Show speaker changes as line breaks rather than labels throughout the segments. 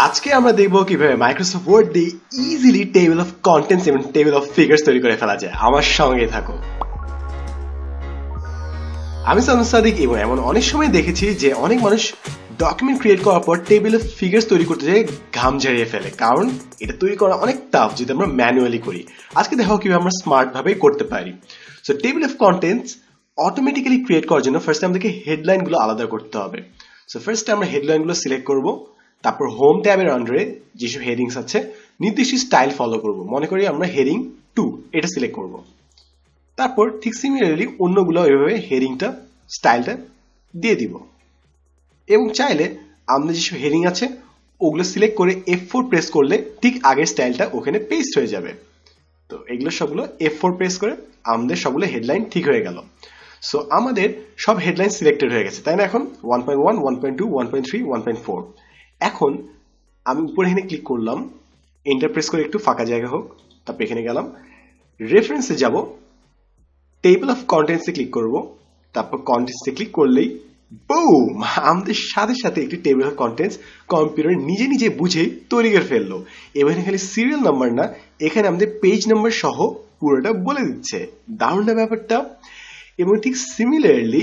আজকে আমরা দেখব কিভাবে মাইক্রোসফট ওয়ার্ড দিয়ে ইজিলি টেবিল অফ কন্টেন্টস এবং টেবিল অফ ফিগার্স তৈরি করে ফেলা যায়। আমার সঙ্গে থাকো। আমি সাদম সাদিক এবং এমন অনেক সময় দেখেছি যে অনেক মানুষ ডকুমেন্ট ক্রিয়েট করার পর টেবিল অফ ফিগার্স তৈরি করতে যায় ঘাম ঝরিয়ে ফেলে, কারণ এটা তৈরি করা অনেক টাফ যদি আমরা ম্যানুয়ালি করি। আজকে দেখো কিভাবে আমরা স্মার্ট ভাবে করতে পারি। So table of contents automatically create করার জন্য ফার্স্ট আমাদেরকে হেডলাইন গুলো আলাদা করতে হবে। সো ফার্স্ট আমরা হেডলাইন গুলো সিলেক্ট করব, তারপর হোম ট্যাবের আন্ডারে যেসব হেডিংস আছে নির্দিষ্ট স্টাইল ফলো করব। মনে করি আমরা হেডিং 2 এটা সিলেক্ট করব। তারপর ঠিক সিমিলারলি অন্যগুলো এভাবে হেডিংটা স্টাইলটা দিয়ে দিব এবং চাইলে আমাদের যেসব হেডিং আছে ওগুলো সিলেক্ট করে F4 প্রেস করলে ঠিক আগের স্টাইলটা ওখানে পেস্ট হয়ে যাবে। তো এগুলো সবগুলো F4 প্রেস করে আমাদের সবগুলো হেডলাইন ঠিক হয়ে গেল। সো আমাদের সব হেডলাইন সিলেক্টেড হয়ে গেছে, তাই না? এখন 1.1, 1.2, 1.3, 1.4। এখন আমি উপরে এখানে ক্লিক করলাম, এন্টার প্রেস করে একটু ফাঁকা জায়গা হোক, তারপর এখানে গেলাম, রেফারেন্সে যাব, টেবিল অফ কন্টেন্টসে ক্লিক করব, তারপর কন্টেন্টসে ক্লিক করলেই বুম, আমাদের সাথে সাথে একটি টেবিল অফ কন্টেন্টস কম্পিউটার নিজে নিজে বুঝে তৈরি করে ফেললো। এবার খালি সিরিয়াল নাম্বার না, এখানে আমাদের পেজ নাম্বার সহ পুরোটা বলে দিচ্ছে। দারুণ না ব্যাপারটা? এবং ঠিক সিমিলারলি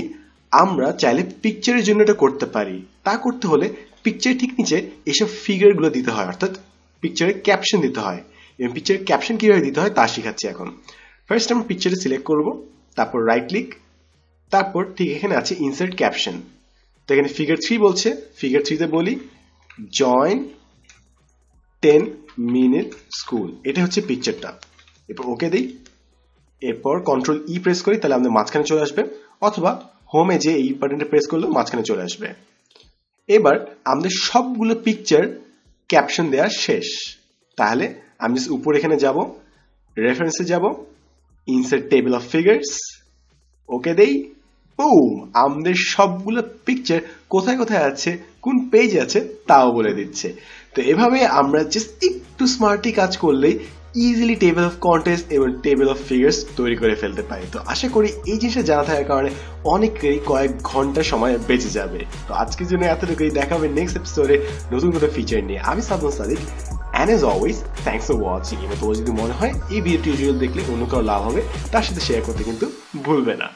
আমরা চাইলে পিকচারের জন্য এটা করতে পারি। তা করতে হলে পিকচারের ঠিক নিচে এসব ফিগার গুলো দিতে হয়, অর্থাৎ পিকচারের ক্যাপশন দিতে হয়। এবং পিকচারের ক্যাপশন কিভাবে দিতে হয় তা শেখাচ্ছি এখন। ফার্স্ট আমরা পিকচারটা সিলেক্ট করব, তারপর রাইট ক্লিক, তারপর ঠিক এখানে আছে ইনসার্ট ক্যাপশন। তো এখানে ফিগার 3 বলছে, ফিগার 3 তে বলি জয়েন 10 মিনিট স্কুল, এটা হচ্ছে পিকচারটা। এরপর ওকে দিই, এরপর কন্ট্রোল ই প্রেস করি, তাহলে আমাদের মাঝখানে চলে আসবে, অথবা হোমে যে এই বাটনটা প্রেস করলে মাঝখানে চলে আসবে। এবার আমাদের সবগুলো পিকচার ক্যাপশন দেওয়া শেষ। তাহলে আমি জাস্ট উপরে এখানে যাব, রেফারেন্সে যাব, ইনসার্ট টেবিল অফ ফিগার্স, ওকে দেই, বুম, আমাদের সবগুলো পিকচার কোথায় কোথায় আছে, কোন পেজে আছে তাও বলে দিচ্ছে। তো এভাবে আমরা জাস্ট একটু স্মার্টলি কাজ করলেই ইজিলি টেবিল অফ কন্টেন্টস এবং টেবিল অফ ফিগার্স তৈরি করে ফেলতে পারি। তো আশা করি এই জিনিসটা জানা থাকার কারণে অনেকেরই কয়েক ঘন্টা সময় বেঁচে যাবে। তো আজকের জন্য এতটুকুই, দেখা হবে নেক্সট এপিসোডে নতুন কোনো ফিচার নিয়ে। আমি Saddam Sadiq, and as always thanks for watching। এবং তোমার যদি মনে হয় এই ভিডিও টিউটোরিয়াল দেখলে অন্য কারো লাভ হবে, তার সাথে শেয়ার করতে কিন্তু ভুলবে না।